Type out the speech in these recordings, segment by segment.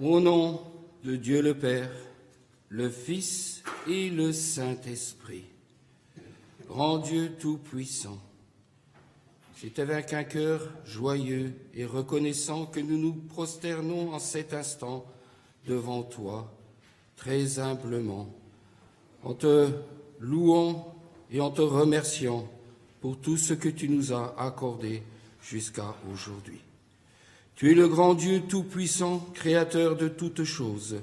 Au nom de Dieu le Père, le Fils et le Saint-Esprit, grand Dieu tout-puissant, c'est avec un cœur joyeux et reconnaissant que nous nous prosternons en cet instant devant toi, très humblement, en te louant et en te remerciant pour tout ce que tu nous as accordé jusqu'à aujourd'hui. Tu es le grand Dieu tout-puissant, créateur de toutes choses.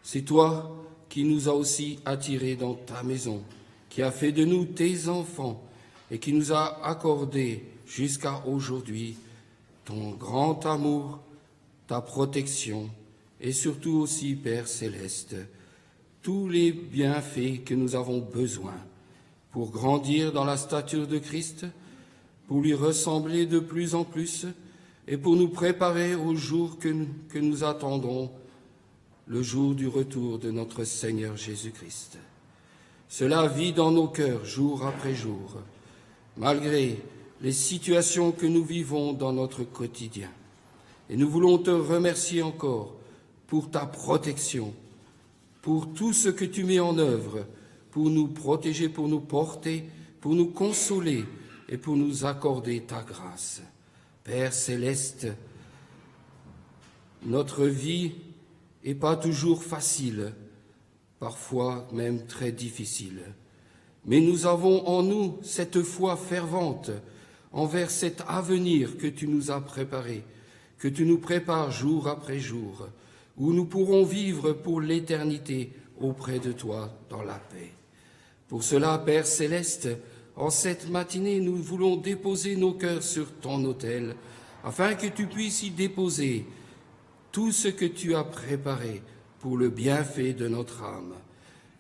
C'est toi qui nous as aussi attirés dans ta maison, qui as fait de nous tes enfants et qui nous a accordé jusqu'à aujourd'hui ton grand amour, ta protection et surtout aussi, Père céleste, tous les bienfaits que nous avons besoin pour grandir dans la stature de Christ, pour lui ressembler de plus en plus et pour nous préparer au jour que nous attendons, le jour du retour de notre Seigneur Jésus-Christ. Cela vit dans nos cœurs jour après jour, malgré les situations que nous vivons dans notre quotidien. Et nous voulons te remercier encore pour ta protection, pour tout ce que tu mets en œuvre, pour nous protéger, pour nous porter, pour nous consoler et pour nous accorder ta grâce. Père céleste, notre vie n'est pas toujours facile, parfois même très difficile. Mais nous avons en nous cette foi fervente envers cet avenir que tu nous as préparé, que tu nous prépares jour après jour, où nous pourrons vivre pour l'éternité auprès de toi dans la paix. Pour cela, Père céleste, en cette matinée, nous voulons déposer nos cœurs sur ton autel, afin que tu puisses y déposer tout ce que tu as préparé pour le bienfait de notre âme,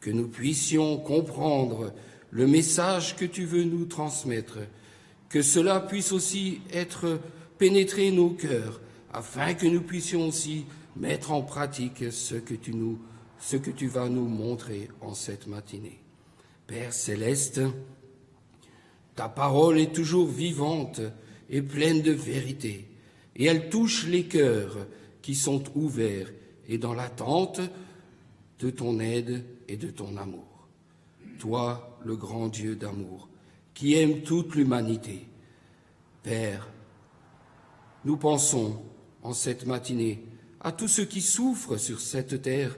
que nous puissions comprendre le message que tu veux nous transmettre, que cela puisse aussi être pénétrer nos cœurs, afin que nous puissions aussi mettre en pratique ce que tu vas nous montrer en cette matinée. Père céleste, ta parole est toujours vivante et pleine de vérité, et elle touche les cœurs qui sont ouverts et dans l'attente de ton aide et de ton amour. Toi, le grand Dieu d'amour, qui aime toute l'humanité. Père, nous pensons en cette matinée à tous ceux qui souffrent sur cette terre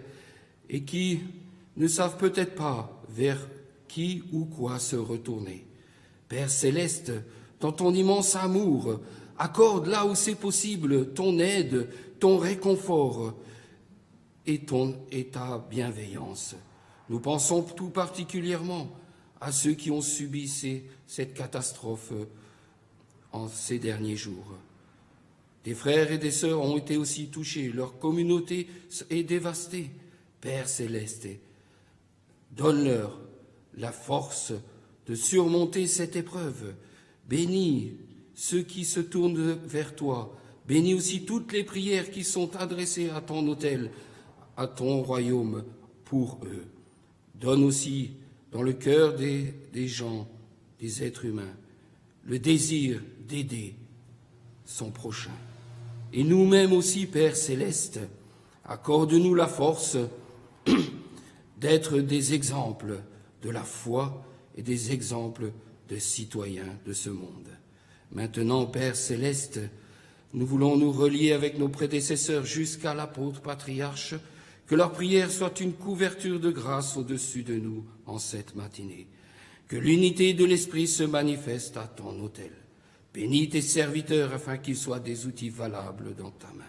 et qui ne savent peut-être pas vers qui ou quoi se retourner. Père céleste, dans ton immense amour, accorde là où c'est possible ton aide, ton réconfort et ta bienveillance. Nous pensons tout particulièrement à ceux qui ont subi cette catastrophe en ces derniers jours. Des frères et des sœurs ont été aussi touchés, leur communauté est dévastée. Père céleste, donne-leur la force de surmonter cette épreuve. Bénis ceux qui se tournent vers toi. Bénis aussi toutes les prières qui sont adressées à ton autel, à ton royaume pour eux. Donne aussi dans le cœur des gens, des êtres humains, le désir d'aider son prochain. Et nous-mêmes aussi, Père céleste, accorde-nous la force d'être des exemples de la foi et des exemples de citoyens de ce monde. Maintenant, Père céleste, nous voulons nous relier avec nos prédécesseurs jusqu'à l'apôtre patriarche, que leur prière soit une couverture de grâce au-dessus de nous en cette matinée. Que l'unité de l'Esprit se manifeste à ton autel. Bénis tes serviteurs afin qu'ils soient des outils valables dans ta main.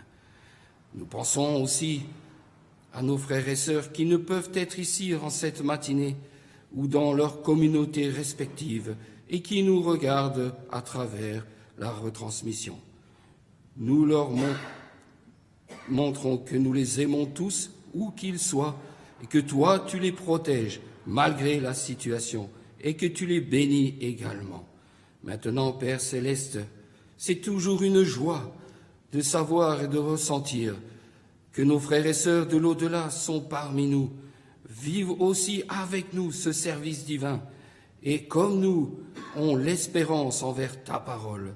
Nous pensons aussi à nos frères et sœurs qui ne peuvent être ici en cette matinée ou dans leurs communautés respectives et qui nous regardent à travers la retransmission. Nous leur montrons que nous les aimons tous, où qu'ils soient, et que toi, tu les protèges malgré la situation, et que tu les bénis également. Maintenant, Père céleste, c'est toujours une joie de savoir et de ressentir que nos frères et sœurs de l'au-delà sont parmi nous, vivent aussi avec nous ce service divin, et comme nous, ont l'espérance envers ta parole,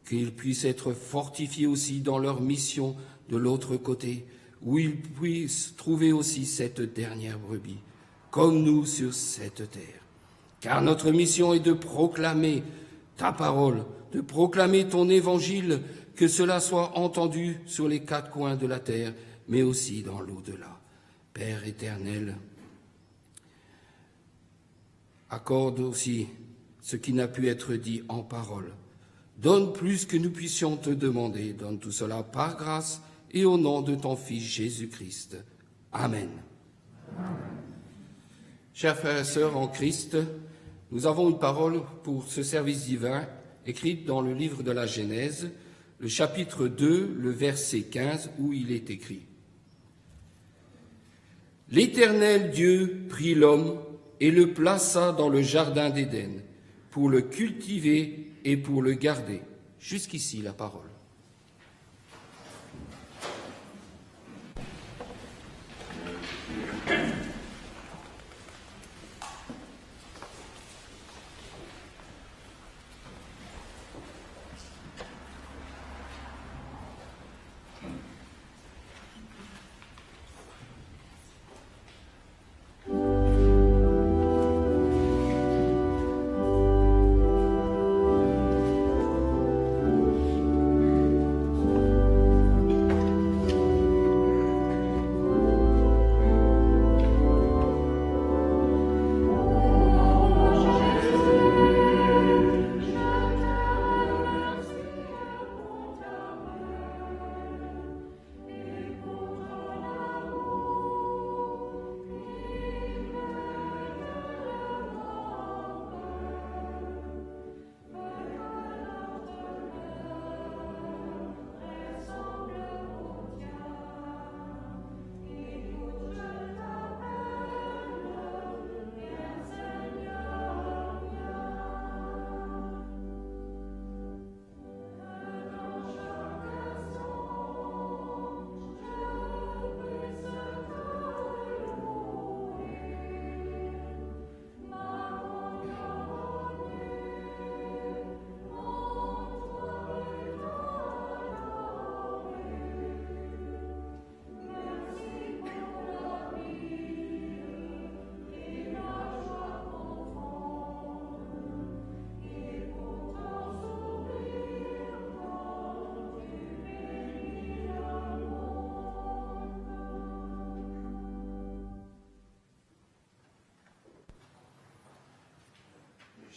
qu'ils puissent être fortifiés aussi dans leur mission de l'autre côté, où il puisse trouver aussi cette dernière brebis, comme nous sur cette terre. Car notre mission est de proclamer ta parole, de proclamer ton évangile, que cela soit entendu sur les quatre coins de la terre, mais aussi dans l'au-delà. Père éternel, accorde aussi ce qui n'a pu être dit en parole. Donne plus que nous puissions te demander. Donne tout cela par grâce et au nom de ton Fils Jésus-Christ. Amen. Chers frères et sœurs en Christ, nous avons une parole pour ce service divin écrite dans le livre de la Genèse, le chapitre 2, le verset 15, où il est écrit « L'Éternel Dieu prit l'homme et le plaça dans le jardin d'Éden pour le cultiver et pour le garder. » Jusqu'ici la parole.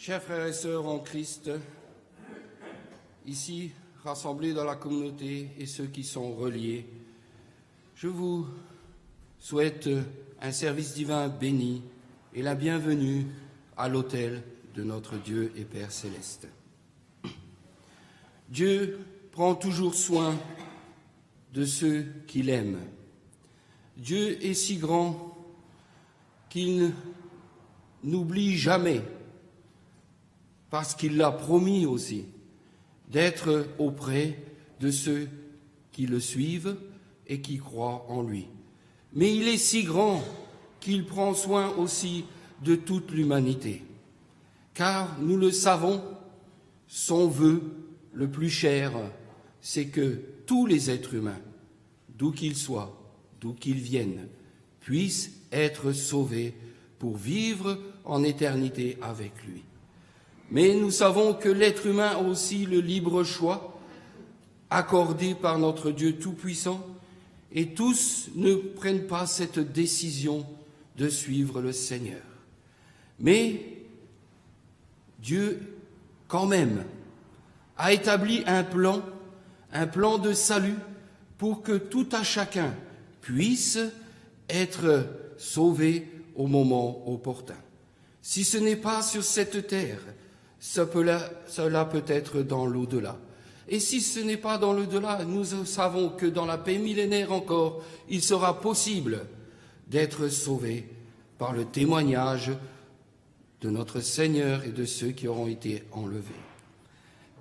Chers frères et sœurs en Christ, ici rassemblés dans la communauté et ceux qui sont reliés, je vous souhaite un service divin béni et la bienvenue à l'autel de notre Dieu et Père céleste. Dieu prend toujours soin de ceux qu'il aime. Dieu est si grand qu'il n'oublie jamais, parce qu'il l'a promis aussi, d'être auprès de ceux qui le suivent et qui croient en lui. Mais il est si grand qu'il prend soin aussi de toute l'humanité. Car, nous le savons, son vœu le plus cher, c'est que tous les êtres humains, d'où qu'ils soient, d'où qu'ils viennent, puissent être sauvés pour vivre en éternité avec lui. Mais nous savons que l'être humain a aussi le libre choix accordé par notre Dieu Tout-Puissant, et tous ne prennent pas cette décision de suivre le Seigneur. Mais Dieu, quand même, a établi un plan de salut pour que tout à chacun puisse être sauvé au moment opportun. Si ce n'est pas sur cette terre, cela peut être dans l'au-delà. Et si ce n'est pas dans l'au-delà, nous savons que dans la paix millénaire encore, il sera possible d'être sauvé par le témoignage de notre Seigneur et de ceux qui auront été enlevés.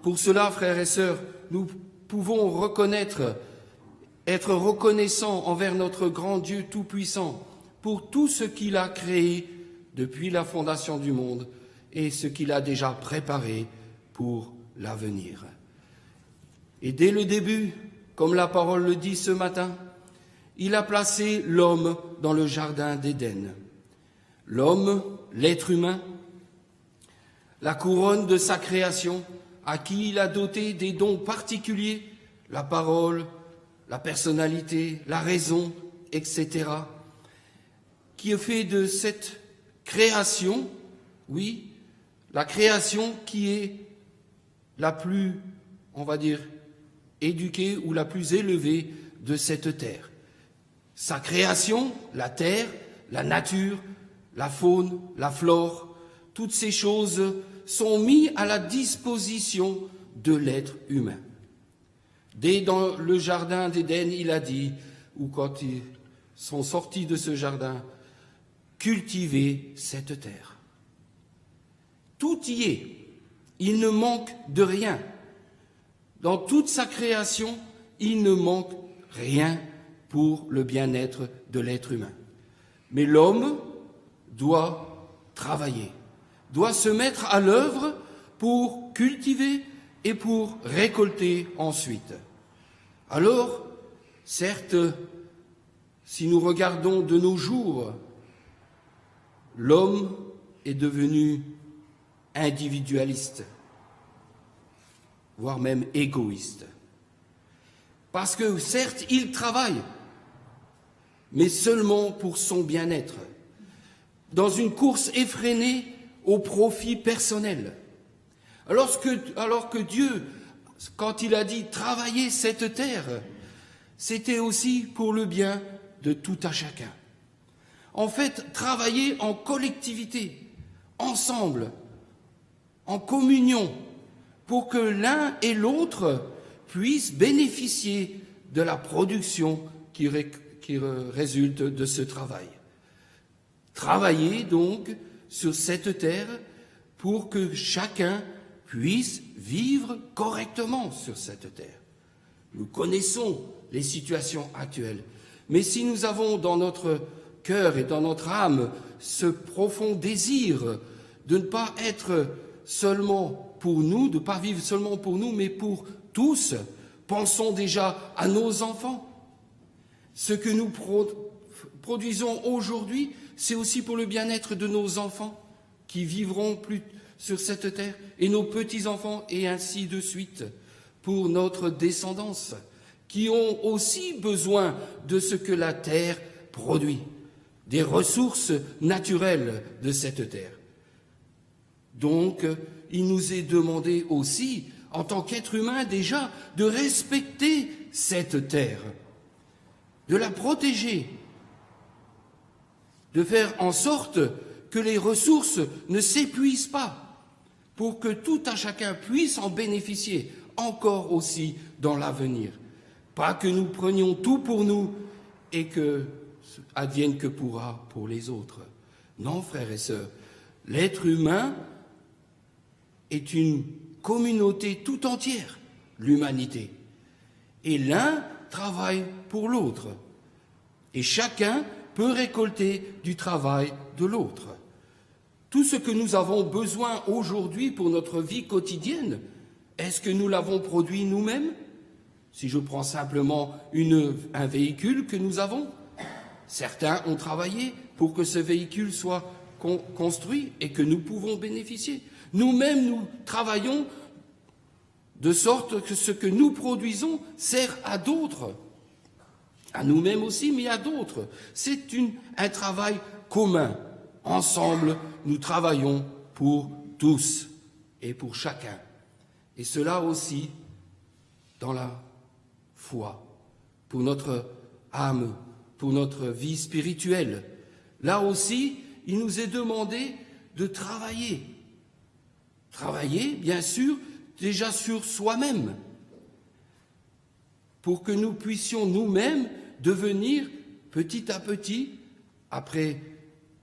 Pour cela, frères et sœurs, nous pouvons être reconnaissants envers notre grand Dieu Tout-Puissant pour tout ce qu'il a créé depuis la fondation du monde et ce qu'il a déjà préparé pour l'avenir. Et dès le début, comme la parole le dit ce matin, il a placé l'homme dans le jardin d'Éden. L'homme, l'être humain, la couronne de sa création, à qui il a doté des dons particuliers, la parole, la personnalité, la raison, etc., qui fait de cette création, oui, la création qui est la plus, on va dire, éduquée ou la plus élevée de cette terre. Sa création, la terre, la nature, la faune, la flore, toutes ces choses sont mises à la disposition de l'être humain. Dès dans le jardin d'Éden, il a dit, ou quand ils sont sortis de ce jardin, cultivez cette terre. Tout y est, il ne manque de rien. Dans toute sa création, il ne manque rien pour le bien-être de l'être humain. Mais l'homme doit travailler, doit se mettre à l'œuvre pour cultiver et pour récolter ensuite. Alors, certes, si nous regardons de nos jours, l'homme est devenu individualiste, voire même égoïste. Parce que certes, il travaille, mais seulement pour son bien-être, dans une course effrénée au profit personnel. Alors que Dieu, quand il a dit « travaillez cette terre », c'était aussi pour le bien de tout un chacun. En fait, travailler en collectivité, ensemble, en communion, pour que l'un et l'autre puissent bénéficier de la production qui résulte de ce travail. Travailler donc sur cette terre pour que chacun puisse vivre correctement sur cette terre. Nous connaissons les situations actuelles, mais si nous avons dans notre cœur et dans notre âme ce profond désir de ne pas être seulement pour nous, de ne pas vivre seulement pour nous, mais pour tous, pensons déjà à nos enfants. Ce que nous produisons aujourd'hui, c'est aussi pour le bien-être de nos enfants qui vivront plus sur cette terre, et nos petits-enfants, et ainsi de suite, pour notre descendance, qui ont aussi besoin de ce que la terre produit, des ressources naturelles de cette terre. Donc, il nous est demandé aussi, en tant qu'être humain déjà, de respecter cette terre, de la protéger, de faire en sorte que les ressources ne s'épuisent pas, pour que tout un chacun puisse en bénéficier encore aussi dans l'avenir. Pas que nous prenions tout pour nous et que advienne que pourra pour les autres. Non, frères et sœurs, l'être humain est une communauté tout entière, l'humanité. Et l'un travaille pour l'autre. Et chacun peut récolter du travail de l'autre. Tout ce que nous avons besoin aujourd'hui pour notre vie quotidienne, est-ce que nous l'avons produit nous-mêmes? Si je prends simplement un véhicule que nous avons, certains ont travaillé pour que ce véhicule soit construit et que nous pouvons bénéficier. Nous-mêmes, nous travaillons de sorte que ce que nous produisons sert à d'autres, à nous-mêmes aussi, mais à d'autres. C'est un travail commun. Ensemble, nous travaillons pour tous et pour chacun. Et cela aussi dans la foi, pour notre âme, pour notre vie spirituelle. Là aussi, il nous est demandé de travailler. Travailler, bien sûr, déjà sur soi-même, pour que nous puissions nous-mêmes devenir petit à petit, après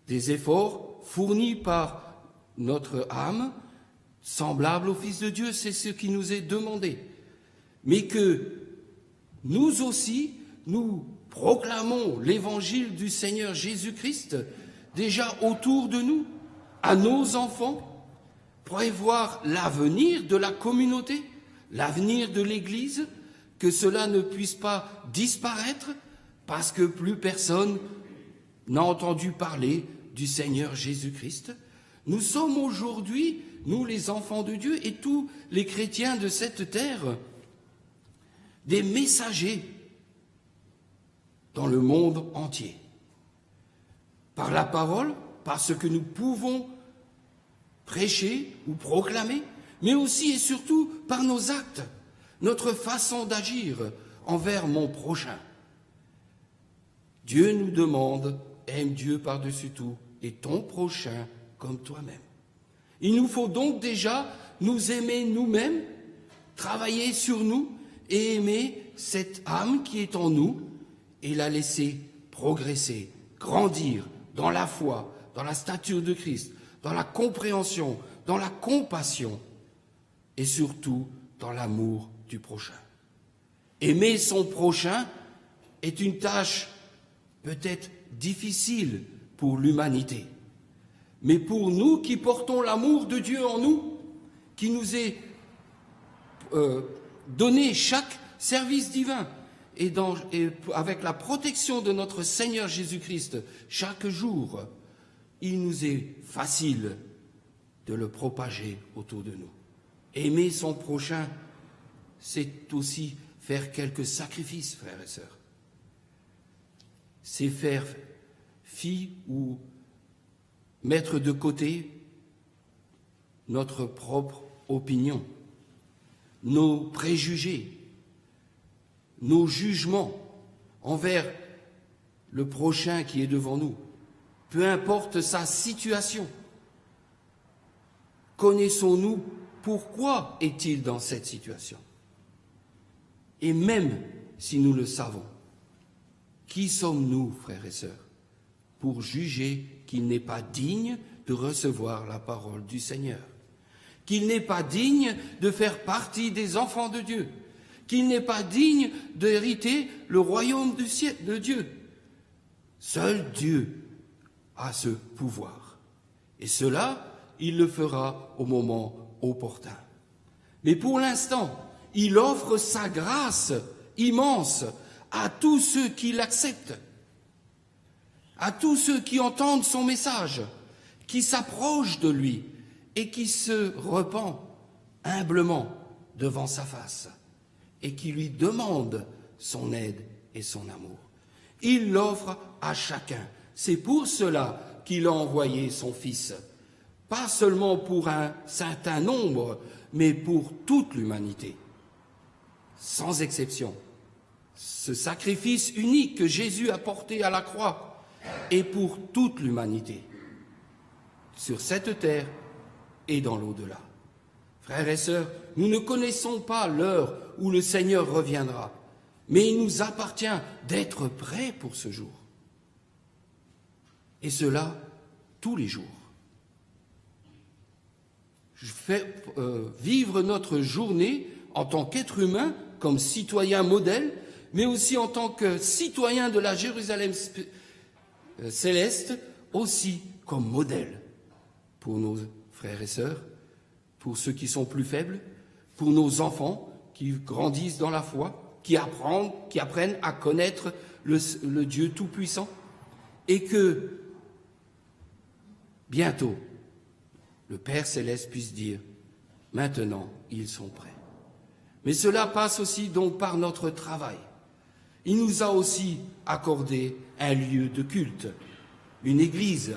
des efforts fournis par notre âme, semblables au Fils de Dieu, c'est ce qui nous est demandé. Mais que nous aussi, nous proclamons l'évangile du Seigneur Jésus-Christ déjà autour de nous, à nos enfants, prévoir l'avenir de la communauté, l'avenir de l'Église, que cela ne puisse pas disparaître, parce que plus personne n'a entendu parler du Seigneur Jésus-Christ. Nous sommes aujourd'hui, nous les enfants de Dieu et tous les chrétiens de cette terre, des messagers dans le monde entier. Par la parole, par ce que nous pouvons prêcher ou proclamer, mais aussi et surtout par nos actes, notre façon d'agir envers mon prochain. Dieu nous demande, aime Dieu par-dessus tout et ton prochain comme toi-même. Il nous faut donc déjà nous aimer nous-mêmes, travailler sur nous et aimer cette âme qui est en nous et la laisser progresser, grandir dans la foi, dans la stature de Christ, dans la compréhension, dans la compassion et surtout dans l'amour du prochain. Aimer son prochain est une tâche peut-être difficile pour l'humanité, mais pour nous qui portons l'amour de Dieu en nous, qui nous est donné chaque service divin, et avec la protection de notre Seigneur Jésus-Christ chaque jour, il nous est facile de le propager autour de nous. Aimer son prochain, c'est aussi faire quelques sacrifices, frères et sœurs. C'est faire fi ou mettre de côté notre propre opinion, nos préjugés, nos jugements envers le prochain qui est devant nous, peu importe sa situation. Connaissons-nous pourquoi est-il dans cette situation? Et même si nous le savons, qui sommes-nous, frères et sœurs, pour juger qu'il n'est pas digne de recevoir la parole du Seigneur, qu'il n'est pas digne de faire partie des enfants de Dieu, qu'il n'est pas digne d'hériter le royaume de Dieu? Seul Dieu a ce pouvoir. Et cela, il le fera au moment opportun. Mais pour l'instant, il offre sa grâce immense à tous ceux qui l'acceptent, à tous ceux qui entendent son message, qui s'approchent de lui et qui se repentent humblement devant sa face et qui lui demandent son aide et son amour. Il l'offre à chacun. C'est pour cela qu'il a envoyé son Fils, pas seulement pour un certain nombre, mais pour toute l'humanité, sans exception. Ce sacrifice unique que Jésus a porté à la croix est pour toute l'humanité, sur cette terre et dans l'au-delà. Frères et sœurs, nous ne connaissons pas l'heure où le Seigneur reviendra, mais il nous appartient d'être prêts pour ce jour. Et cela tous les jours. Je fais vivre notre journée en tant qu'être humain, comme citoyen modèle, mais aussi en tant que citoyen de la Jérusalem céleste, aussi comme modèle pour nos frères et sœurs, pour ceux qui sont plus faibles, pour nos enfants qui grandissent dans la foi, qui apprennent à connaître le Dieu Tout-Puissant, et que bientôt, le Père Céleste puisse dire, maintenant, ils sont prêts. Mais cela passe aussi donc par notre travail. Il nous a aussi accordé un lieu de culte, une église,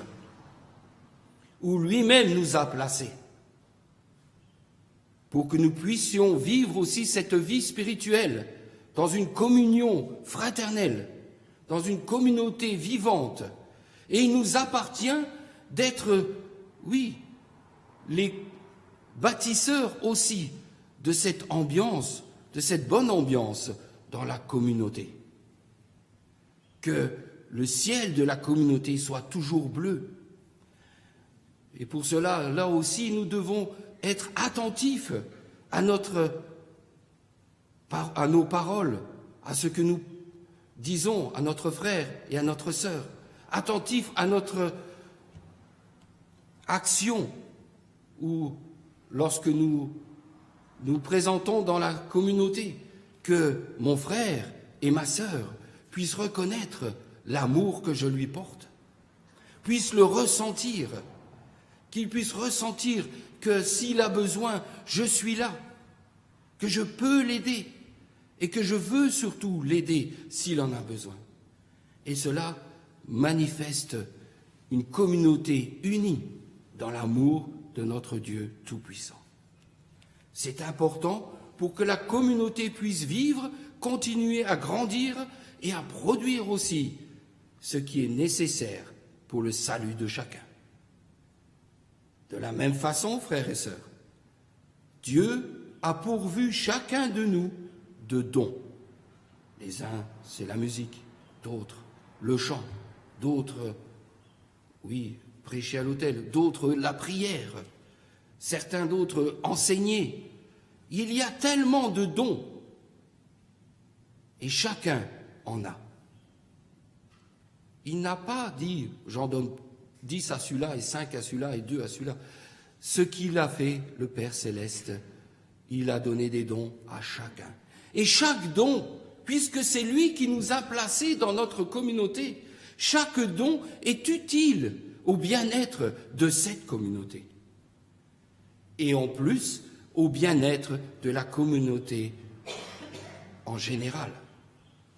où lui-même nous a placés, pour que nous puissions vivre aussi cette vie spirituelle dans une communion fraternelle, dans une communauté vivante. Et il nous appartient d'être, oui, les bâtisseurs aussi de cette ambiance, de cette bonne ambiance dans la communauté. Que le ciel de la communauté soit toujours bleu. Et pour cela, là aussi, nous devons être attentifs à nos paroles, à ce que nous disons à notre frère et à notre sœur, attentifs à notre action, ou lorsque nous nous présentons dans la communauté, que mon frère et ma sœur puisse reconnaître l'amour que je lui porte, puisse le ressentir, qu'il puisse ressentir que s'il a besoin, je suis là, que je peux l'aider et que je veux surtout l'aider s'il en a besoin. Et cela manifeste une communauté unie dans l'amour de notre Dieu Tout-Puissant. C'est important pour que la communauté puisse vivre, continuer à grandir et à produire aussi ce qui est nécessaire pour le salut de chacun. De la même façon, frères et sœurs, Dieu a pourvu chacun de nous de dons. Les uns, c'est la musique, d'autres, le chant, d'autres, oui, prêcher à l'autel, d'autres, la prière, certains d'autres, enseigner. Il y a tellement de dons et chacun en a. Il n'a pas dit, j'en donne 10 à celui-là et 5 à celui-là et 2 à celui-là. Ce qu'il a fait, le Père Céleste, il a donné des dons à chacun. Et chaque don, puisque c'est lui qui nous a placés dans notre communauté, chaque don est utile au bien-être de cette communauté. Et en plus, au bien-être de la communauté en général,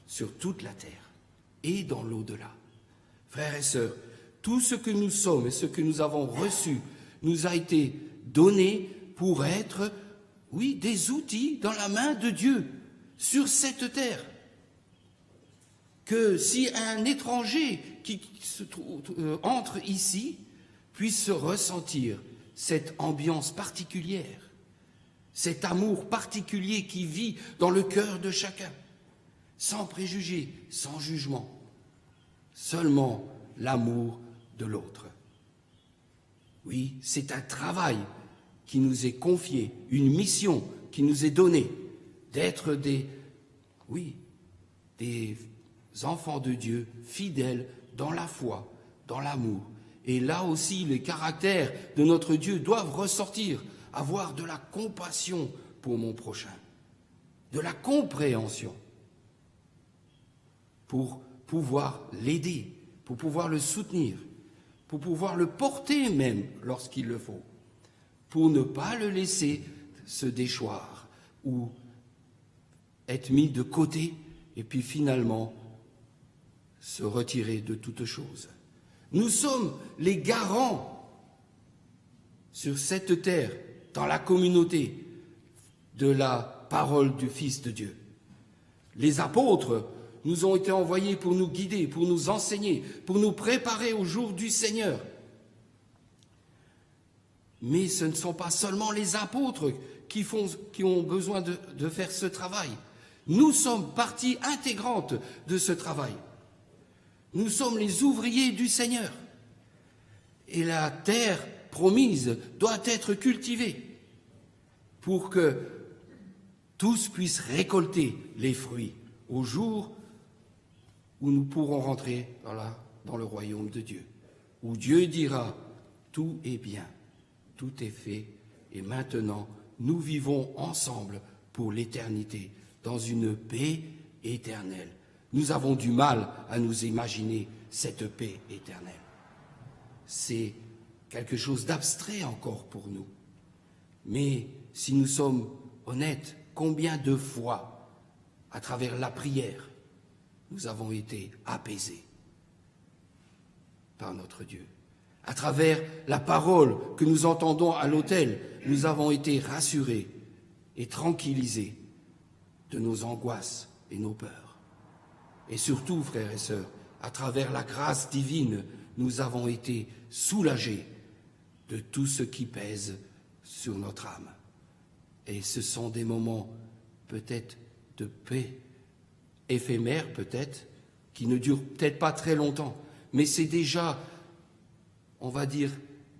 sur toute la terre et dans l'au-delà. Frères et sœurs, tout ce que nous sommes et ce que nous avons reçu nous a été donné pour être, oui, des outils dans la main de Dieu sur cette terre. Que si un étranger qui entre ici puisse ressentir cette ambiance particulière, cet amour particulier qui vit dans le cœur de chacun, sans préjugés, sans jugement, seulement l'amour de l'autre. Oui, c'est un travail qui nous est confié, une mission qui nous est donnée, d'être des enfants de Dieu fidèles dans la foi, dans l'amour. Et là aussi, les caractères de notre Dieu doivent ressortir, avoir de la compassion pour mon prochain, de la compréhension, pour pouvoir l'aider, pour pouvoir le soutenir, pour pouvoir le porter même lorsqu'il le faut, pour ne pas le laisser se déchoir ou être mis de côté et puis finalement se retirer de toute chose. Nous sommes les garants sur cette terre, dans la communauté, de la parole du Fils de Dieu. Les apôtres nous ont été envoyés pour nous guider, pour nous enseigner, pour nous préparer au jour du Seigneur. Mais ce ne sont pas seulement les apôtres qui ont besoin de faire ce travail. Nous sommes partie intégrante de ce travail. Nous sommes les ouvriers du Seigneur. Et la terre promise doit être cultivée pour que tous puissent récolter les fruits au jour où nous pourrons rentrer dans le royaume de Dieu, où Dieu dira « tout est bien, tout est fait, et maintenant nous vivons ensemble pour l'éternité, dans une paix éternelle. » Nous avons du mal à nous imaginer cette paix éternelle. C'est quelque chose d'abstrait encore pour nous. Mais si nous sommes honnêtes, combien de fois, à travers la prière, nous avons été apaisés par notre Dieu. À travers la parole que nous entendons à l'autel, nous avons été rassurés et tranquillisés de nos angoisses et nos peurs. Et surtout, frères et sœurs, à travers la grâce divine, nous avons été soulagés de tout ce qui pèse sur notre âme. Et ce sont des moments peut-être de paix, éphémères peut-être, qui ne durent peut-être pas très longtemps, mais c'est déjà, on va dire,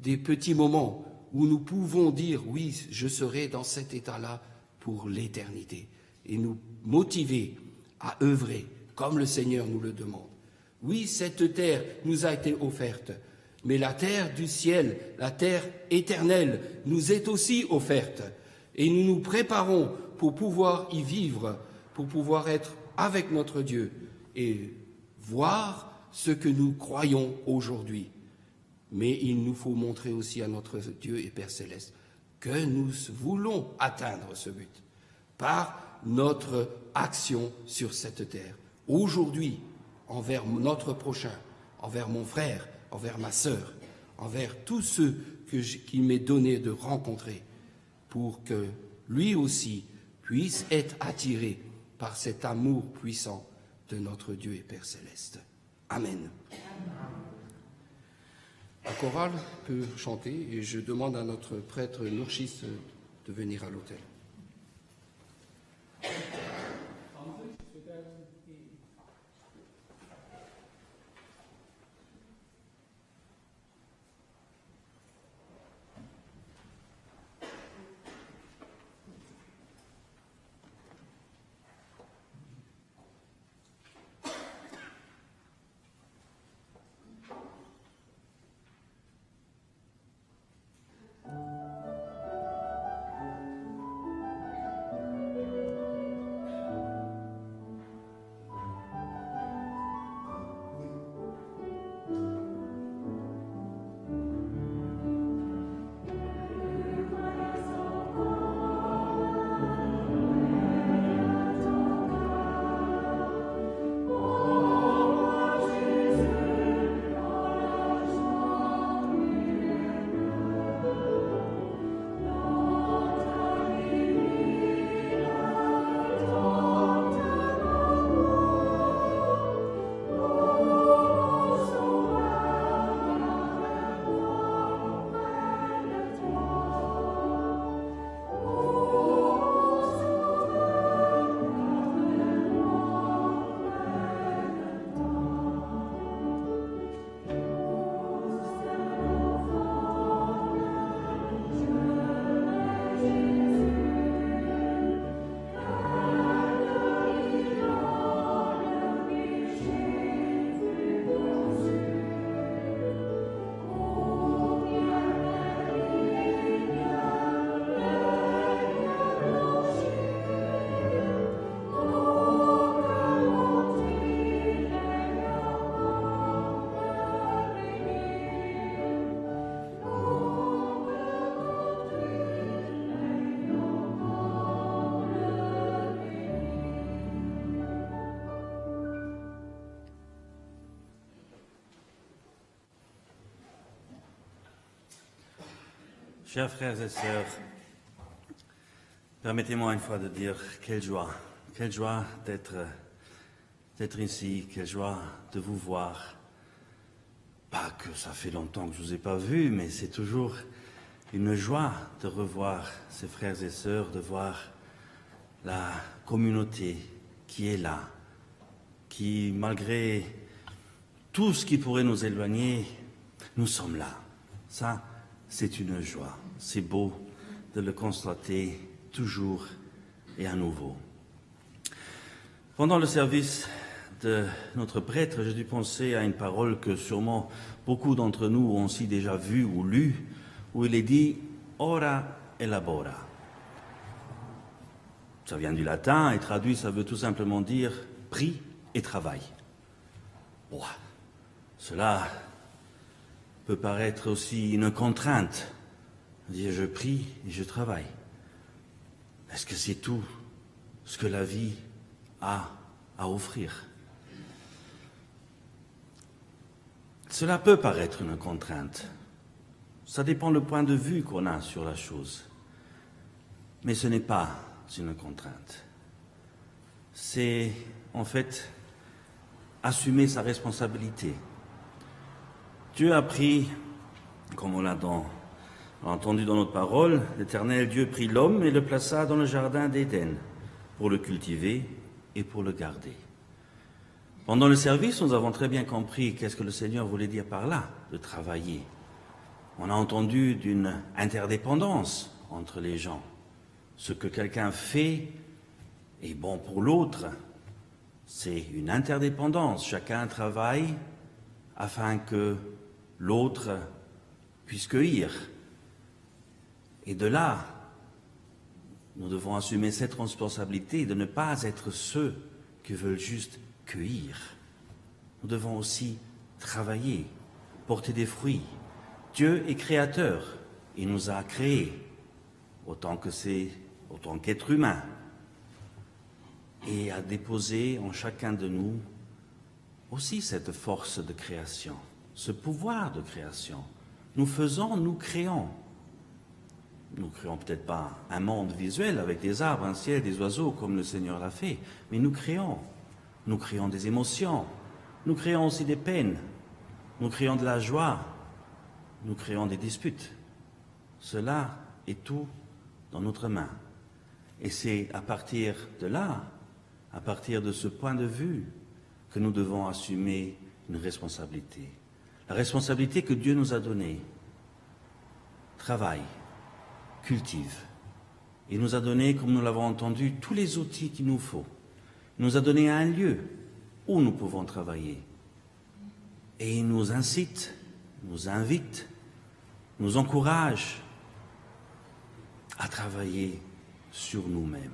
des petits moments où nous pouvons dire, oui, je serai dans cet état-là pour l'éternité, et nous motiver à œuvrer comme le Seigneur nous le demande. Oui, cette terre nous a été offerte, mais la terre du ciel, la terre éternelle, nous est aussi offerte. Et nous nous préparons pour pouvoir y vivre, pour pouvoir être avec notre Dieu et voir ce que nous croyons aujourd'hui. Mais il nous faut montrer aussi à notre Dieu et Père Céleste que nous voulons atteindre ce but par notre action sur cette terre. Aujourd'hui, envers notre prochain, envers mon frère, envers ma sœur, envers tous ceux qu'il m'est donné de rencontrer, pour que lui aussi puisse être attiré par cet amour puissant de notre Dieu et Père Céleste. Amen. La chorale peut chanter et je demande à notre prêtre Nourchis de venir à l'autel. Chers frères et sœurs, permettez-moi une fois de dire quelle joie d'être ici, quelle joie de vous voir. Pas que ça fait longtemps que je ne vous ai pas vu, mais c'est toujours une joie de revoir ces frères et sœurs, de voir la communauté qui est là, qui, malgré tout ce qui pourrait nous éloigner, nous sommes là. Ça, c'est une joie. C'est beau de le constater toujours et à nouveau. Pendant le service de notre prêtre, j'ai dû penser à une parole que sûrement beaucoup d'entre nous ont aussi déjà vue ou lue, où il est dit « ora et labora ». Ça vient du latin et traduit, ça veut tout simplement dire « prie et travaille ». Bon, cela peut paraître aussi une contrainte. Dire je prie et je travaille. Est-ce que c'est tout ce que la vie a à offrir? Cela peut paraître une contrainte. Ça dépend le point de vue qu'on a sur la chose. Mais ce n'est pas une contrainte. C'est en fait assumer sa responsabilité. Dieu a pris, comme on l'a entendu dans notre parole, l'Éternel Dieu prit l'homme et le plaça dans le jardin d'Éden pour le cultiver et pour le garder. Pendant le service, nous avons très bien compris qu'est-ce que le Seigneur voulait dire par là, de travailler. On a entendu d'une interdépendance entre les gens. Ce que quelqu'un fait est bon pour l'autre. C'est une interdépendance. Chacun travaille afin que l'autre puisse cueillir. Et de là, nous devons assumer cette responsabilité de ne pas être ceux qui veulent juste accueillir. Nous devons aussi travailler, porter des fruits. Dieu est créateur. Il nous a créés autant qu'être humain, et a déposé en chacun de nous aussi cette force de création, ce pouvoir de création. Nous faisons, nous créons. Nous ne créons peut-être pas un monde visuel avec des arbres, un ciel, des oiseaux comme le Seigneur l'a fait, mais nous créons. Nous créons des émotions, nous créons aussi des peines, nous créons de la joie, nous créons des disputes. Cela est tout dans notre main. Et c'est à partir de là, à partir de ce point de vue, que nous devons assumer une responsabilité. La responsabilité que Dieu nous a donnée. Travaille, cultive. Il nous a donné, comme nous l'avons entendu, tous les outils qu'il nous faut. Il nous a donné un lieu où nous pouvons travailler. Et il nous incite, nous invite, nous encourage à travailler sur nous-mêmes.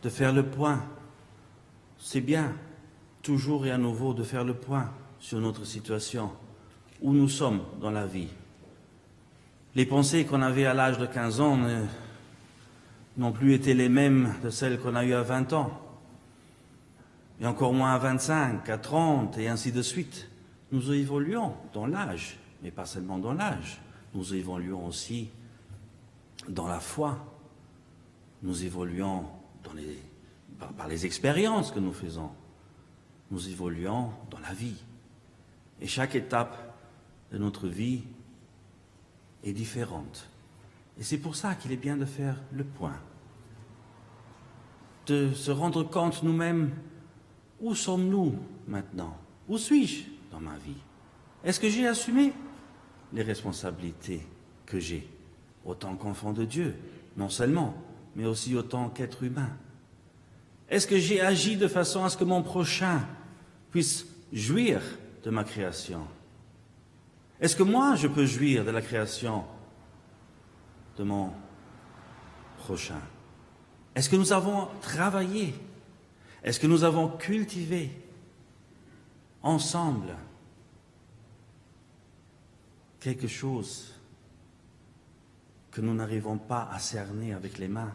De faire le point, c'est bien, toujours et à nouveau, de faire le point sur notre situation, où nous sommes dans la vie. Les pensées qu'on avait à l'âge de 15 ans n'ont plus été les mêmes de celles qu'on a eues à 20 ans, et encore moins à 25, à 30, et ainsi de suite. Nous évoluons dans l'âge, mais pas seulement dans l'âge. Nous évoluons aussi dans la foi. Nous évoluons par les expériences que nous faisons. Nous évoluons dans la vie. Et chaque étape de notre vie est différente. Et c'est pour ça qu'il est bien de faire le point. De se rendre compte nous-mêmes, où sommes-nous maintenant? Où suis-je dans ma vie? Est-ce que j'ai assumé les responsabilités que j'ai, autant qu'enfant de Dieu, non seulement, mais aussi autant qu'être humain? Est-ce que j'ai agi de façon à ce que mon prochain puisse jouir de ma création? Est-ce que moi, je peux jouir de la création de mon prochain? Est-ce que nous avons travaillé? Est-ce que nous avons cultivé ensemble quelque chose que nous n'arrivons pas à cerner avec les mains,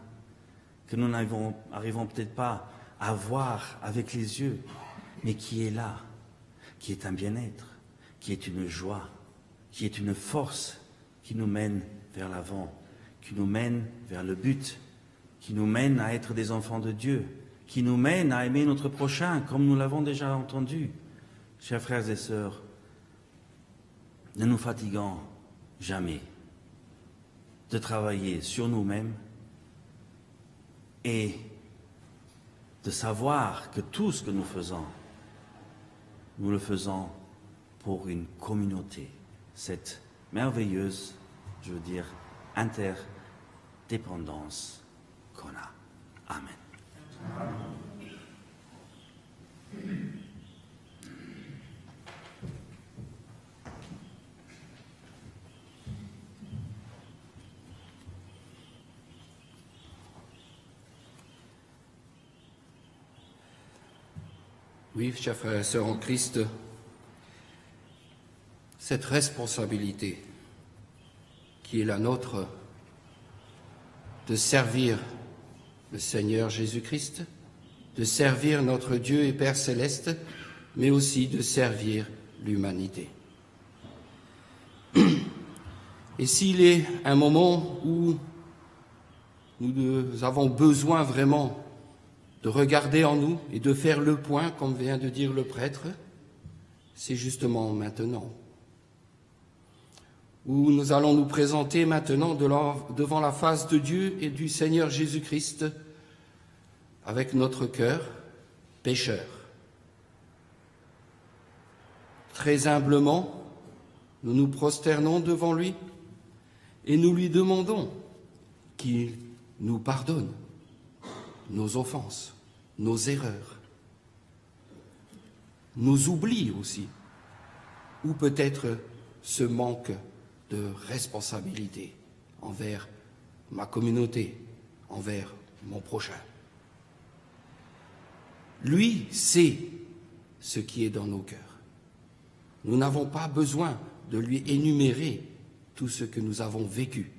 que nous n'arrivons peut-être pas à voir avec les yeux, mais qui est là, qui est un bien-être, qui est une joie, qui est une force qui nous mène vers l'avant, qui nous mène vers le but, qui nous mène à être des enfants de Dieu, qui nous mène à aimer notre prochain, comme nous l'avons déjà entendu. Chers frères et sœurs, ne nous fatiguons jamais de travailler sur nous-mêmes et de savoir que tout ce que nous faisons, nous le faisons pour une communauté, cette merveilleuse, je veux dire, interdépendance qu'on a. Amen. Oui, chers frères et sœurs en Christ, cette responsabilité qui est la nôtre de servir le Seigneur Jésus-Christ, de servir notre Dieu et Père céleste, mais aussi de servir l'humanité. Et s'il est un moment où nous avons besoin vraiment de regarder en nous et de faire le point, comme vient de dire le prêtre, c'est justement maintenant, où nous allons nous présenter maintenant devant la face de Dieu et du Seigneur Jésus-Christ, avec notre cœur pécheur. Très humblement, nous nous prosternons devant lui et nous lui demandons qu'il nous pardonne nos offenses, nos erreurs, nos oublis aussi, ou peut-être ce manque de responsabilité envers ma communauté, envers mon prochain. Lui sait ce qui est dans nos cœurs. Nous n'avons pas besoin de lui énumérer tout ce que nous avons vécu.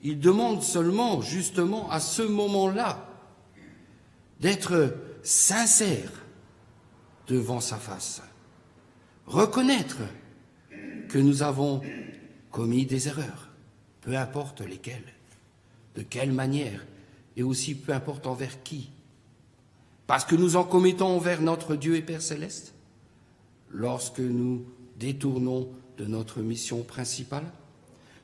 Il demande seulement, justement, à ce moment-là, d'être sincère devant sa face. Reconnaître que nous avons commis des erreurs, peu importe lesquelles, de quelle manière, et aussi peu importe envers qui. Parce que nous en commettons envers notre Dieu et Père céleste, lorsque nous détournons de notre mission principale.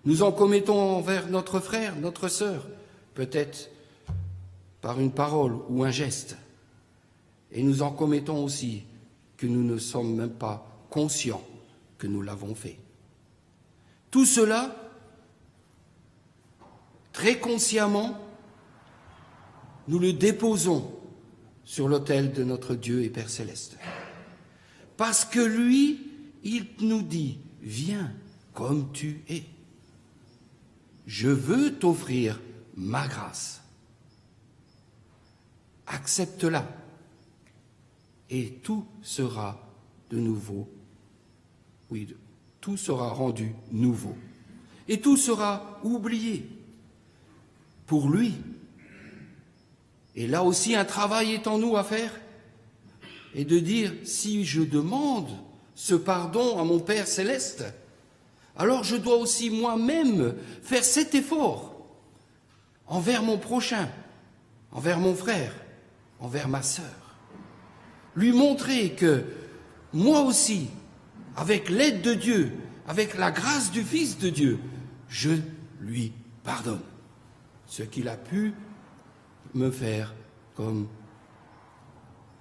Nous en commettons envers notre frère, notre sœur, peut-être par une parole ou un geste. Et nous en commettons aussi que nous ne sommes même pas conscients que nous l'avons fait. Tout cela, très consciemment, nous le déposons sur l'autel de notre Dieu et Père céleste. Parce que lui, il nous dit, viens comme tu es. Je veux t'offrir ma grâce. Accepte-la. Et tout sera de nouveau. Oui, tout sera rendu nouveau. Et tout sera oublié pour lui. Et là aussi, un travail est en nous à faire. Et de dire, si je demande ce pardon à mon Père céleste, alors je dois aussi moi-même faire cet effort envers mon prochain, envers mon frère, envers ma sœur. Lui montrer que moi aussi, avec l'aide de Dieu, avec la grâce du Fils de Dieu, je lui pardonne ce qu'il a pu me faire comme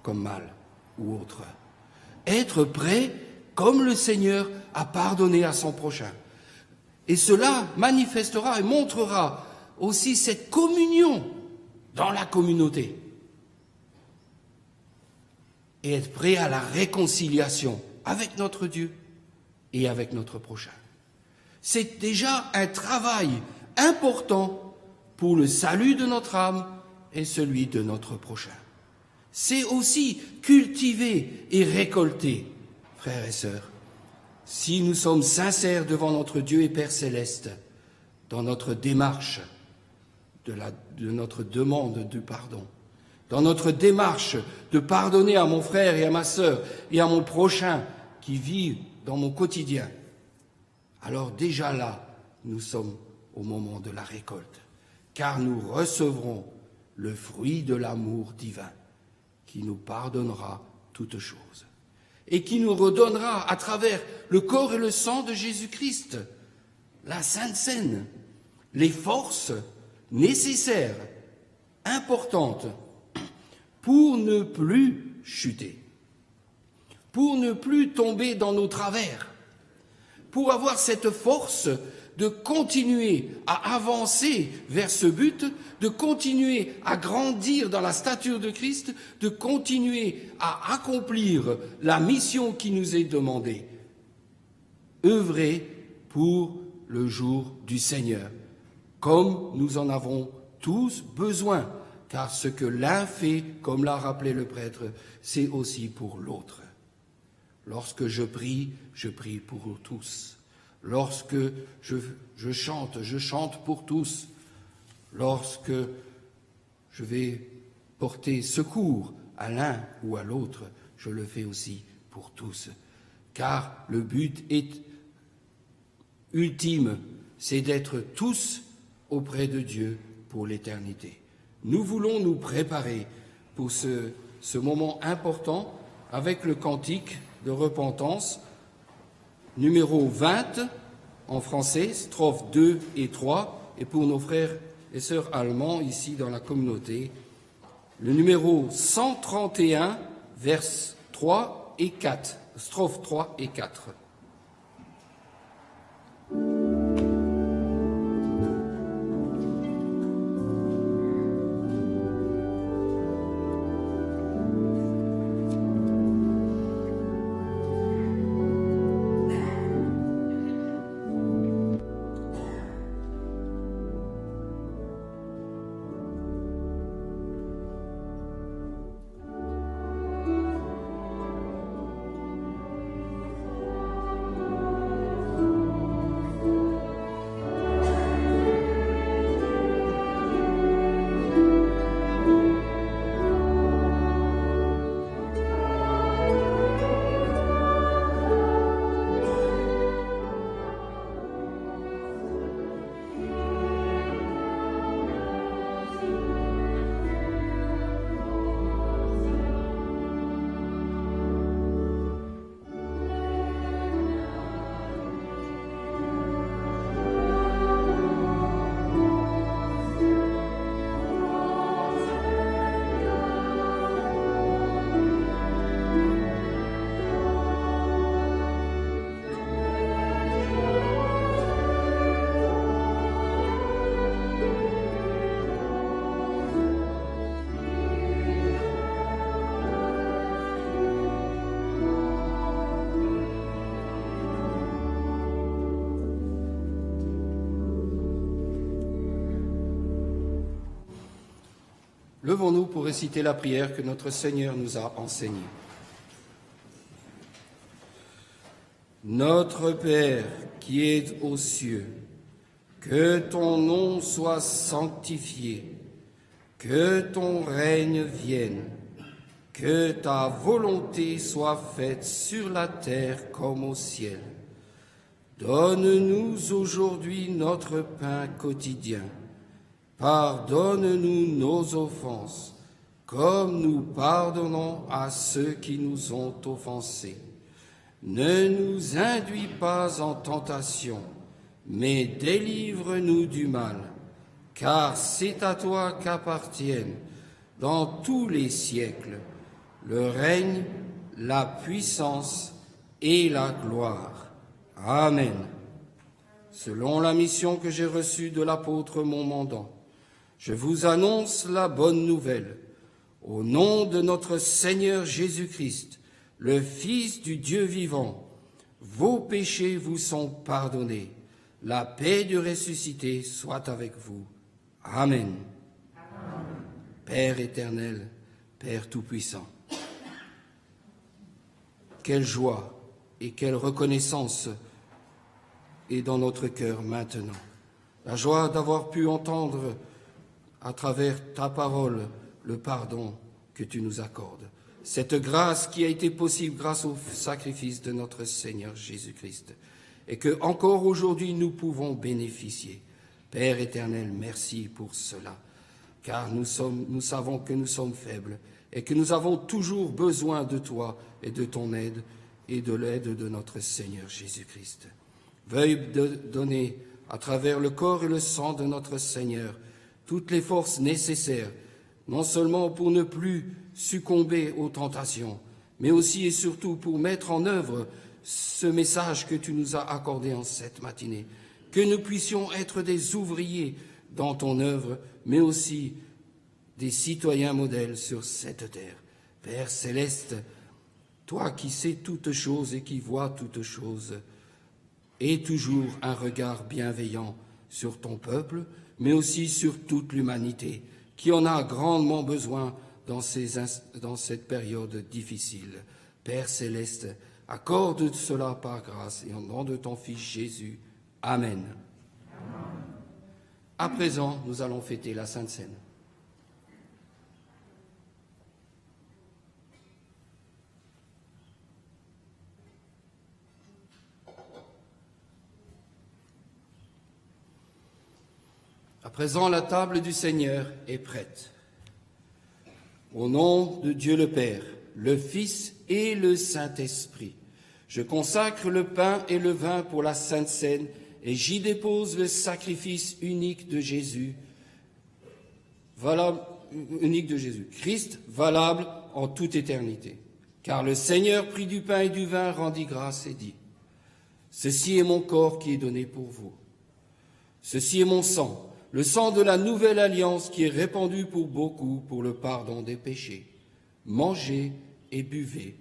mal ou autre. Être prêt, comme le Seigneur, à pardonner à son prochain. Et cela manifestera et montrera aussi cette communion dans la communauté. Et être prêt à la réconciliation avec notre Dieu et avec notre prochain. C'est déjà un travail important pour le salut de notre âme et celui de notre prochain. C'est aussi cultiver et récolter, frères et sœurs, si nous sommes sincères devant notre Dieu et Père céleste, dans notre démarche de notre demande de pardon, dans notre démarche de pardonner à mon frère et à ma sœur et à mon prochain qui vit dans mon quotidien, alors déjà là, nous sommes au moment de la récolte, car nous recevrons le fruit de l'amour divin qui nous pardonnera toutes choses et qui nous redonnera à travers le corps et le sang de Jésus-Christ, la Sainte Seine, les forces nécessaires, importantes, pour ne plus chuter, pour ne plus tomber dans nos travers, pour avoir cette force de continuer à avancer vers ce but, de continuer à grandir dans la stature de Christ, de continuer à accomplir la mission qui nous est demandée. Œuvrer pour le jour du Seigneur, comme nous en avons tous besoin, car ce que l'un fait, comme l'a rappelé le prêtre, c'est aussi pour l'autre. Lorsque je prie pour tous. Lorsque je chante pour tous. Lorsque je vais porter secours à l'un ou à l'autre, je le fais aussi pour tous. Car le but est ultime, c'est d'être tous auprès de Dieu pour l'éternité. Nous voulons nous préparer pour ce moment important avec le cantique de repentance, numéro 20 en français, strophes 2 et 3, et pour nos frères et sœurs allemands ici dans la communauté, le numéro 131, vers 3 et 4, strophes 3 et 4. Levons-nous pour réciter la prière que notre Seigneur nous a enseignée. Notre Père qui es aux cieux, que ton nom soit sanctifié, que ton règne vienne, que ta volonté soit faite sur la terre comme au ciel. Donne-nous aujourd'hui notre pain quotidien. Pardonne-nous nos offenses, comme nous pardonnons à ceux qui nous ont offensés. Ne nous induis pas en tentation, mais délivre-nous du mal, car c'est à toi qu'appartiennent, dans tous les siècles, le règne, la puissance et la gloire. Amen. Selon la mission que j'ai reçue de l'apôtre mon mandant, je vous annonce la bonne nouvelle. Au nom de notre Seigneur Jésus-Christ, le Fils du Dieu vivant, vos péchés vous sont pardonnés. La paix du ressuscité soit avec vous. Amen. Amen. Père éternel, Père tout-puissant, quelle joie et quelle reconnaissance est dans notre cœur maintenant. La joie d'avoir pu entendre à travers ta parole le pardon que tu nous accordes. Cette grâce qui a été possible grâce au sacrifice de notre Seigneur Jésus-Christ et que encore aujourd'hui nous pouvons bénéficier. Père éternel, merci pour cela, car nous savons que nous sommes faibles et que nous avons toujours besoin de toi et de ton aide et de l'aide de notre Seigneur Jésus-Christ. Veuille donner à travers le corps et le sang de notre Seigneur toutes les forces nécessaires, non seulement pour ne plus succomber aux tentations, mais aussi et surtout pour mettre en œuvre ce message que tu nous as accordé en cette matinée, que nous puissions être des ouvriers dans ton œuvre, mais aussi des citoyens modèles sur cette terre. Père céleste, toi qui sais toutes choses et qui vois toutes choses, aie toujours un regard bienveillant sur ton peuple, mais aussi sur toute l'humanité, qui en a grandement besoin dans cette période difficile. Père céleste, accorde cela par grâce et au nom de ton Fils Jésus. Amen. Amen. À présent, nous allons fêter la Sainte Seine. À présent, la table du Seigneur est prête. Au nom de Dieu le Père, le Fils et le Saint-Esprit, je consacre le pain et le vin pour la Sainte Seine et j'y dépose le sacrifice unique de Jésus, Christ, valable en toute éternité. Car le Seigneur prit du pain et du vin, rendit grâce et dit : ceci est mon corps qui est donné pour vous. Ceci est mon sang, le sang de la nouvelle alliance qui est répandu pour beaucoup pour le pardon des péchés. Mangez et buvez.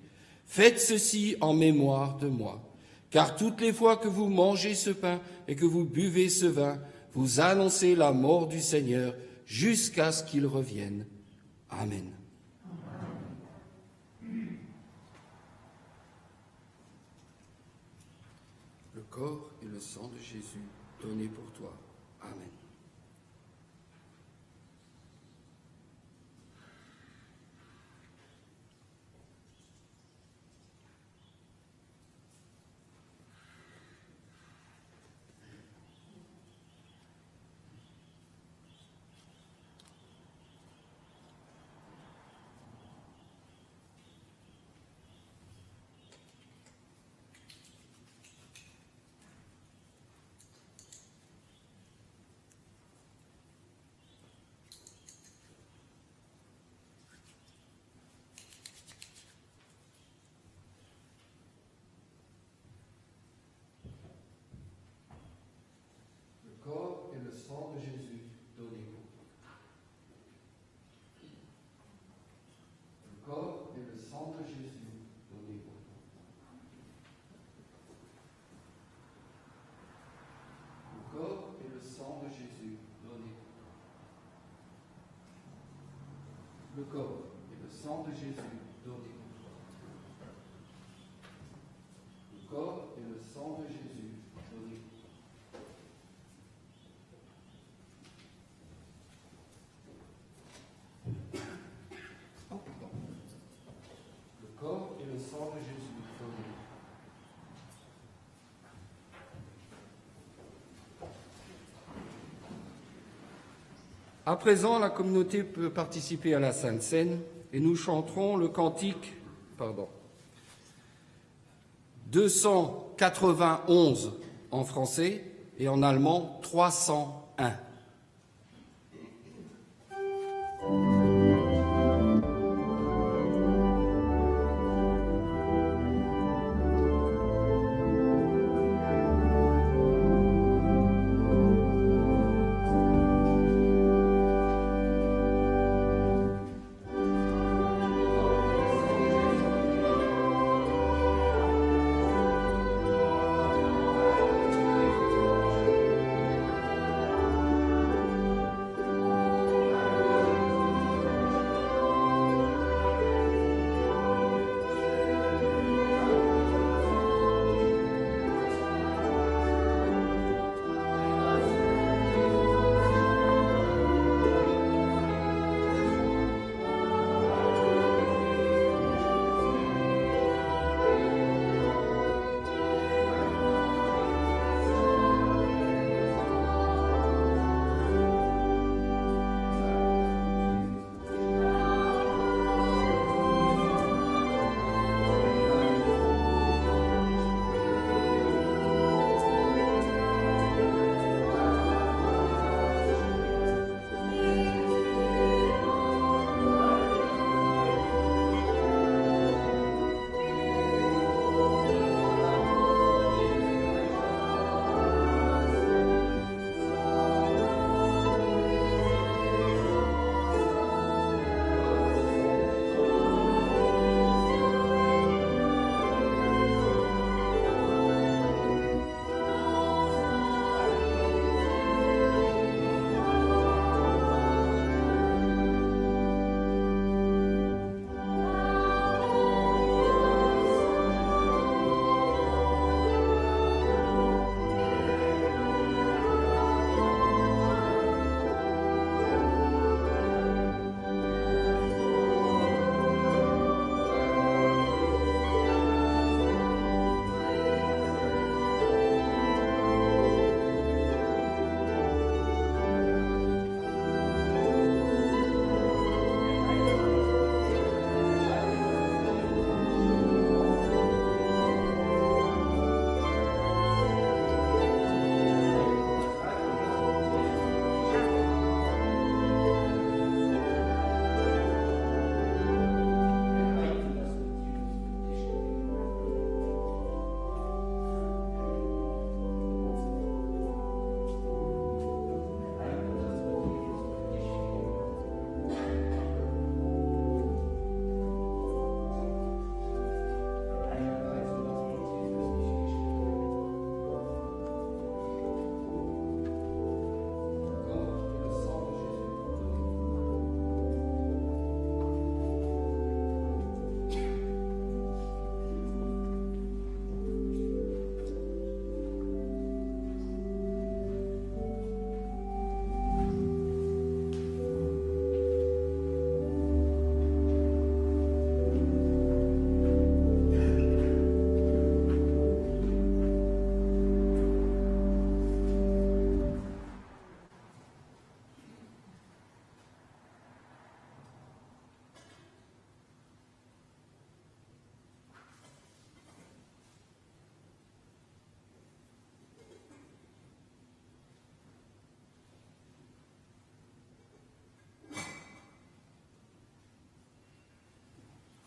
Faites ceci en mémoire de moi. Car toutes les fois que vous mangez ce pain et que vous buvez ce vin, vous annoncez la mort du Seigneur jusqu'à ce qu'il revienne. Amen. Le corps et le sang de Jésus donnés pour toi. Amen. le corps et le sang de Jésus donné pour toi. Le corps et le sang de Jésus donné pour toi. Oh, pardon. Le corps et le sang de Jésus donné. À présent, la communauté peut participer à la Sainte Seine et nous chanterons le cantique 291 en français et en allemand 301.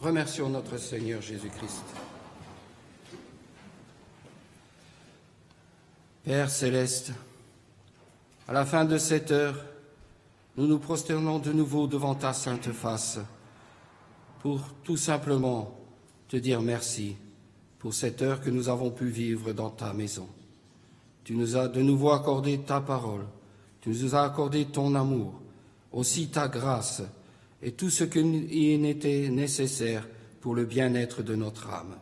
Remercions notre Seigneur Jésus-Christ. Père céleste, à la fin de cette heure, nous nous prosternons de nouveau devant ta sainte face pour tout simplement te dire merci pour cette heure que nous avons pu vivre dans ta maison. Tu nous as de nouveau accordé ta parole, tu nous as accordé ton amour, aussi ta grâce et tout ce qui n'était nécessaire pour le bien-être de notre âme.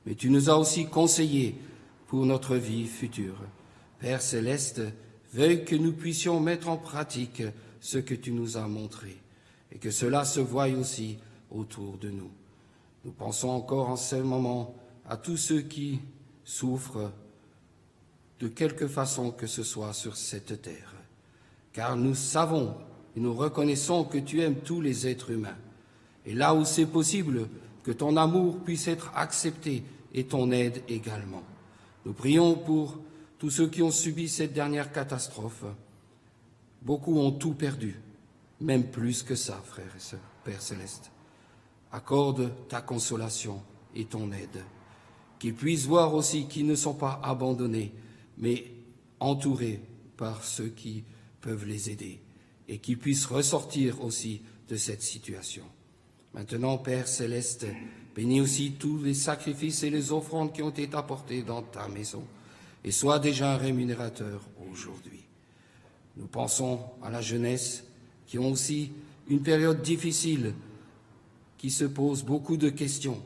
Mais tu nous as aussi conseillé pour notre vie future. Père céleste, veuille que nous puissions mettre en pratique ce que tu nous as montré, et que cela se voie aussi autour de nous. Nous pensons encore en ce moment à tous ceux qui souffrent de quelque façon que ce soit sur cette terre, car nous savons et nous reconnaissons que tu aimes tous les êtres humains, et là où c'est possible, que ton amour puisse être accepté et ton aide également. Nous prions pour tous ceux qui ont subi cette dernière catastrophe. Beaucoup ont tout perdu, même plus que ça, frères et sœurs, Père céleste. Accorde ta consolation et ton aide, qu'ils puissent voir aussi qu'ils ne sont pas abandonnés, mais entourés par ceux qui peuvent les aider, et qu'ils puissent ressortir aussi de cette situation. Maintenant, Père céleste, bénis aussi tous les sacrifices et les offrandes qui ont été apportés dans ta maison, et sois déjà un rémunérateur aujourd'hui. Nous pensons à la jeunesse, qui ont aussi une période difficile, qui se posent beaucoup de questions,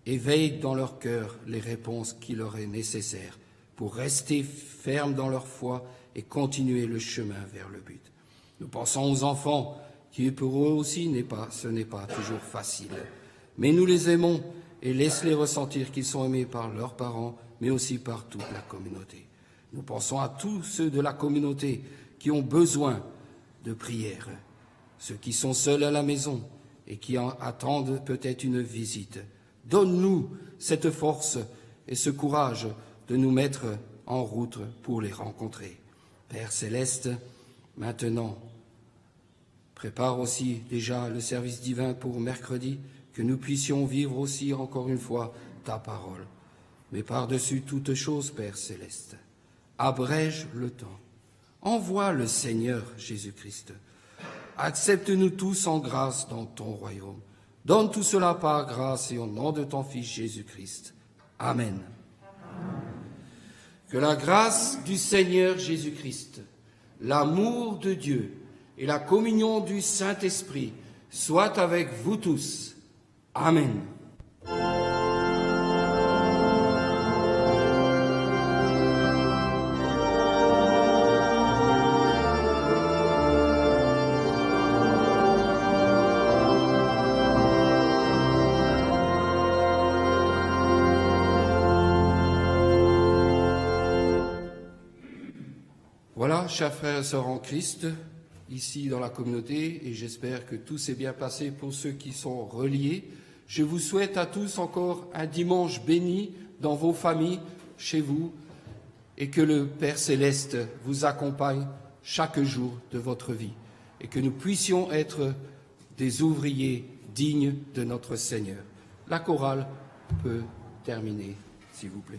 et veillent dans leur cœur les réponses qui leur est nécessaires pour rester fermes dans leur foi et continuer le chemin vers le but. Nous pensons aux enfants, qui pour eux aussi ce n'est pas toujours facile. Mais nous les aimons et laisse-les ressentir qu'ils sont aimés par leurs parents, mais aussi par toute la communauté. Nous pensons à tous ceux de la communauté qui ont besoin de prière, ceux qui sont seuls à la maison et qui attendent peut-être une visite. Donne-nous cette force et ce courage de nous mettre en route pour les rencontrer. Père céleste, maintenant, prépare aussi déjà le service divin pour mercredi, que nous puissions vivre aussi encore une fois ta parole. Mais par-dessus toute chose, Père céleste, abrège le temps. Envoie le Seigneur Jésus-Christ. Accepte-nous tous en grâce dans ton royaume. Donne tout cela par grâce et au nom de ton Fils Jésus-Christ. Amen. Que la grâce du Seigneur Jésus-Christ, l'amour de Dieu et la communion du Saint-Esprit soient avec vous tous. Amen. Voilà, chers frères et sœurs en Christ, ici dans la communauté, et j'espère que tout s'est bien passé pour ceux qui sont reliés. Je vous souhaite à tous encore un dimanche béni dans vos familles, chez vous, et que le Père Céleste vous accompagne chaque jour de votre vie, et que nous puissions être des ouvriers dignes de notre Seigneur. La chorale peut terminer, s'il vous plaît.